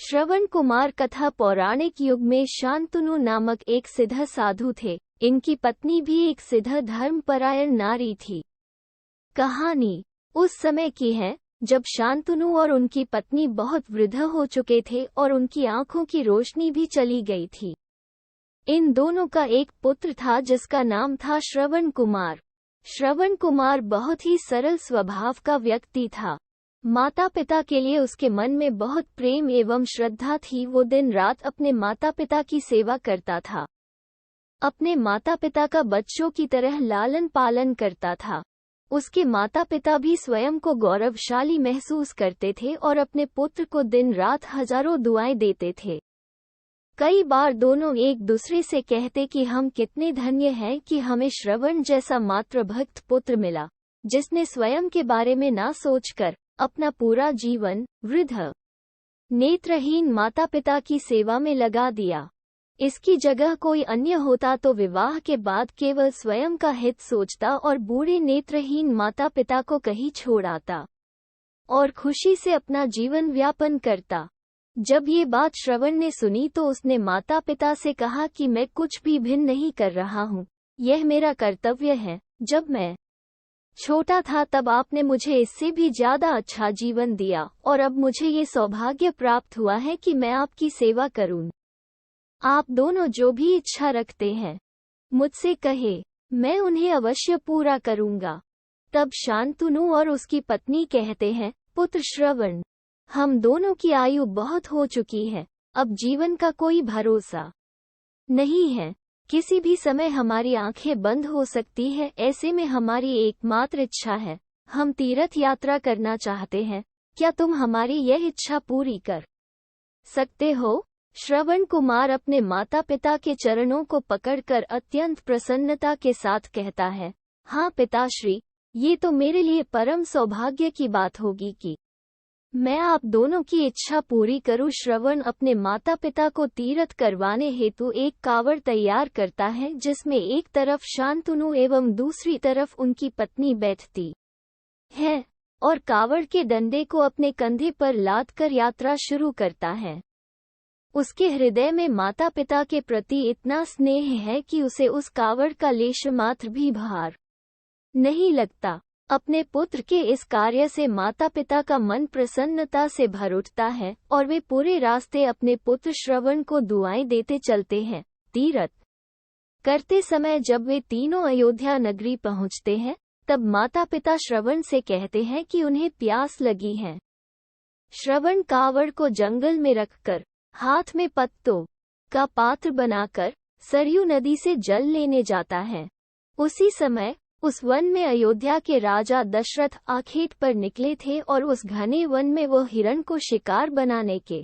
श्रवण कुमार कथा पौराणिक युग में शांतनु नामक एक सिद्ध साधु थे। इनकी पत्नी भी एक सिद्ध धर्मपरायण नारी थी। कहानी उस समय की है जब शांतनु और उनकी पत्नी बहुत वृद्ध हो चुके थे और उनकी आंखों की रोशनी भी चली गई थी। इन दोनों का एक पुत्र था जिसका नाम था श्रवण कुमार। श्रवण कुमार बहुत ही सरल स्वभाव का व्यक्ति था। माता पिता के लिए उसके मन में बहुत प्रेम एवं श्रद्धा थी। वो दिन रात अपने माता पिता की सेवा करता था। अपने माता पिता का बच्चों की तरह लालन पालन करता था। उसके माता पिता भी स्वयं को गौरवशाली महसूस करते थे और अपने पुत्र को दिन रात हजारों दुआएं देते थे। कई बार दोनों एक दूसरे से कहते कि हम कितने धन्य हैं कि हमें श्रवण जैसा मातृभक्त पुत्र मिला, जिसने स्वयं के बारे में ना सोचकर अपना पूरा जीवन वृद्ध नेत्रहीन माता पिता की सेवा में लगा दिया। इसकी जगह कोई अन्य होता तो विवाह के बाद केवल स्वयं का हित सोचता और बूढ़े नेत्रहीन माता पिता को कहीं छोड़ आता और खुशी से अपना जीवन व्यापन करता। जब ये बात श्रवण ने सुनी तो उसने माता पिता से कहा कि मैं कुछ भी भिन्न नहीं कर रहा हूँ, यह मेरा कर्तव्य है। जब मैं छोटा था तब आपने मुझे इससे भी ज्यादा अच्छा जीवन दिया और अब मुझे ये सौभाग्य प्राप्त हुआ है कि मैं आपकी सेवा करूं। आप दोनों जो भी इच्छा रखते हैं मुझसे कहे, मैं उन्हें अवश्य पूरा करूंगा। तब शांतनु और उसकी पत्नी कहते हैं, पुत्र श्रवण, हम दोनों की आयु बहुत हो चुकी है, अब जीवन का कोई भरोसा नहीं है। किसी भी समय हमारी आंखें बंद हो सकती है। ऐसे में हमारी एकमात्र इच्छा है, हम तीर्थ यात्रा करना चाहते हैं। क्या तुम हमारी यह इच्छा पूरी कर सकते हो? श्रवण कुमार अपने माता पिता के चरणों को पकड़कर अत्यंत प्रसन्नता के साथ कहता है, हाँ पिताश्री, ये तो मेरे लिए परम सौभाग्य की बात होगी कि मैं आप दोनों की इच्छा पूरी करूं। श्रवण अपने माता पिता को तीर्थ करवाने हेतु एक कावड़ तैयार करता है, जिसमें एक तरफ शांतनु एवं दूसरी तरफ उनकी पत्नी बैठती है और कावड़ के डंडे को अपने कंधे पर लाद कर यात्रा शुरू करता है। उसके हृदय में माता पिता के प्रति इतना स्नेह है कि उसे उस कावड़ का लेश मात्र भी भार नहीं लगता। अपने पुत्र के इस कार्य से माता पिता का मन प्रसन्नता से भर उठता है और वे पूरे रास्ते अपने पुत्र श्रवण को दुआएं देते चलते हैं। तीर्थ करते समय जब वे तीनों अयोध्या नगरी पहुंचते हैं, तब माता पिता श्रवण से कहते हैं कि उन्हें प्यास लगी है। श्रवण कावड़ को जंगल में रखकर हाथ में पत्तों का पात्र बनाकर सरयू नदी से जल लेने जाता है। उसी समय उस वन में अयोध्या के राजा दशरथ आखेट पर निकले थे और उस घने वन में वो हिरण को शिकार बनाने के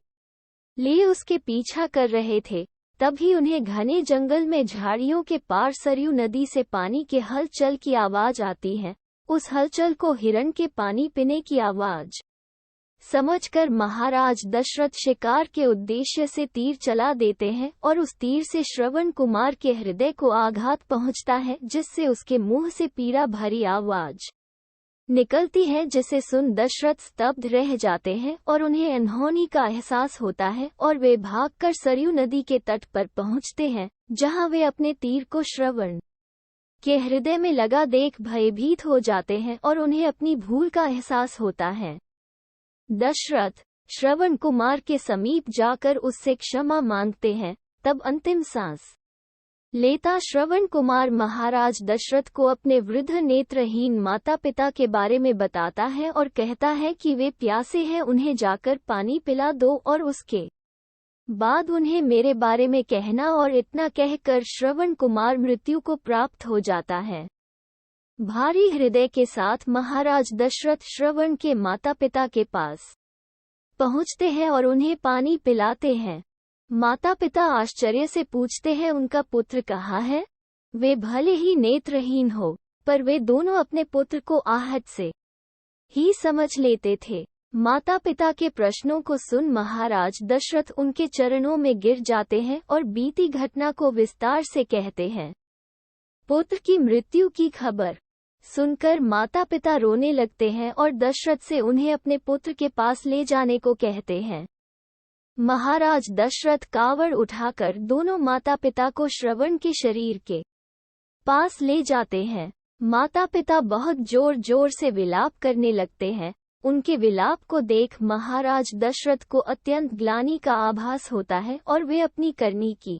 लिए उसके पीछा कर रहे थे। तभी उन्हें घने जंगल में झाड़ियों के पार सरयू नदी से पानी के हलचल की आवाज आती है। उस हलचल को हिरण के पानी पीने की आवाज समझकर महाराज दशरथ शिकार के उद्देश्य से तीर चला देते हैं और उस तीर से श्रवण कुमार के हृदय को आघात पहुंचता है, जिससे उसके मुंह से पीड़ा भरी आवाज निकलती है, जिसे सुन दशरथ स्तब्ध रह जाते हैं और उन्हें अनहोनी का एहसास होता है और वे भागकर सरयू नदी के तट पर पहुंचते हैं, जहां वे अपने तीर को श्रवण के हृदय में लगा देख भयभीत हो जाते हैं और उन्हें अपनी भूल का एहसास होता है। दशरथ श्रवण कुमार के समीप जाकर उससे क्षमा मांगते हैं। तब अंतिम सांस लेता श्रवण कुमार महाराज दशरथ को अपने वृद्ध नेत्रहीन माता पिता के बारे में बताता है और कहता है कि वे प्यासे हैं, उन्हें जाकर पानी पिला दो और उसके बाद उन्हें मेरे बारे में कहना। और इतना कहकर श्रवण कुमार मृत्यु को प्राप्त हो जाता है। भारी हृदय के साथ महाराज दशरथ श्रवण के माता पिता के पास पहुंचते हैं और उन्हें पानी पिलाते हैं। माता पिता आश्चर्य से पूछते हैं, उनका पुत्र कहाँ है? वे भले ही नेत्रहीन हो, पर वे दोनों अपने पुत्र को आहट से ही समझ लेते थे। माता पिता के प्रश्नों को सुन महाराज दशरथ उनके चरणों में गिर जाते हैं और बीती घटना को विस्तार से कहते हैं। पुत्र की मृत्यु की खबर सुनकर माता पिता रोने लगते हैं और दशरथ से उन्हें अपने पुत्र के पास ले जाने को कहते हैं। महाराज दशरथ कावड़ उठाकर दोनों माता पिता को श्रवण के शरीर के पास ले जाते हैं। माता पिता बहुत जोर जोर से विलाप करने लगते हैं। उनके विलाप को देख महाराज दशरथ को अत्यंत ग्लानि का आभास होता है और वे अपनी करनी की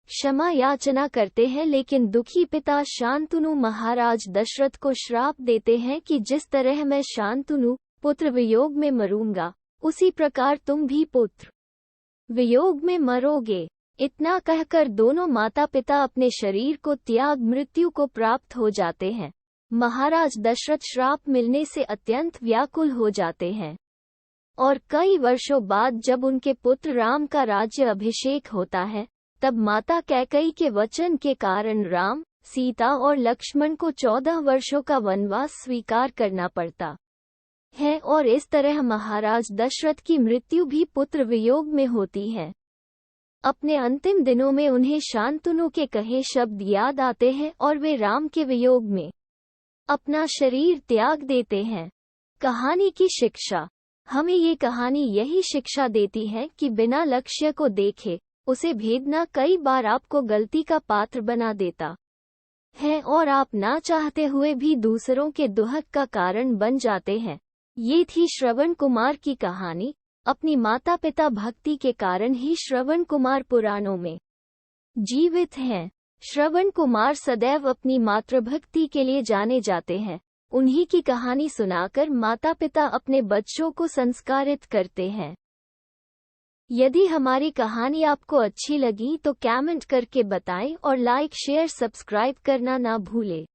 क्षमा याचना करते हैं, लेकिन दुखी पिता शांतनु महाराज दशरथ को श्राप देते हैं कि जिस तरह मैं शांतनु पुत्र वियोग में मरूंगा, उसी प्रकार तुम भी पुत्र वियोग में मरोगे। इतना कहकर दोनों माता पिता अपने शरीर को त्याग मृत्यु को प्राप्त हो जाते हैं। महाराज दशरथ श्राप मिलने से अत्यंत व्याकुल हो जाते हैं और कई वर्षों बाद जब उनके पुत्र राम का राज्य अभिषेक होता है, तब माता कैकेयी के वचन के कारण राम, सीता और लक्ष्मण को 14 वर्षों का वनवास स्वीकार करना पड़ता है और इस तरह महाराज दशरथ की मृत्यु भी पुत्र वियोग में होती है। अपने अंतिम दिनों में उन्हें शांतनु के कहे शब्द याद आते हैं और वे राम के वियोग में अपना शरीर त्याग देते हैं। कहानी की शिक्षा। हमें ये कहानी यही शिक्षा देती है कि बिना लक्ष्य को देखे उसे भेदना कई बार आपको गलती का पात्र बना देता है और आप ना चाहते हुए भी दूसरों के दुहक का कारण बन जाते हैं। ये थी श्रवण कुमार की कहानी। अपनी माता पिता भक्ति के कारण ही श्रवण कुमार पुराणों में जीवित हैं। श्रवण कुमार सदैव अपनी मातृभक्ति के लिए जाने जाते हैं। उन्हीं की कहानी सुनाकर माता पिता अपने बच्चों को संस्कारित करते हैं। यदि हमारी कहानी आपको अच्छी लगी तो कमेंट करके बताएं और लाइक शेयर सब्सक्राइब करना ना भूलें।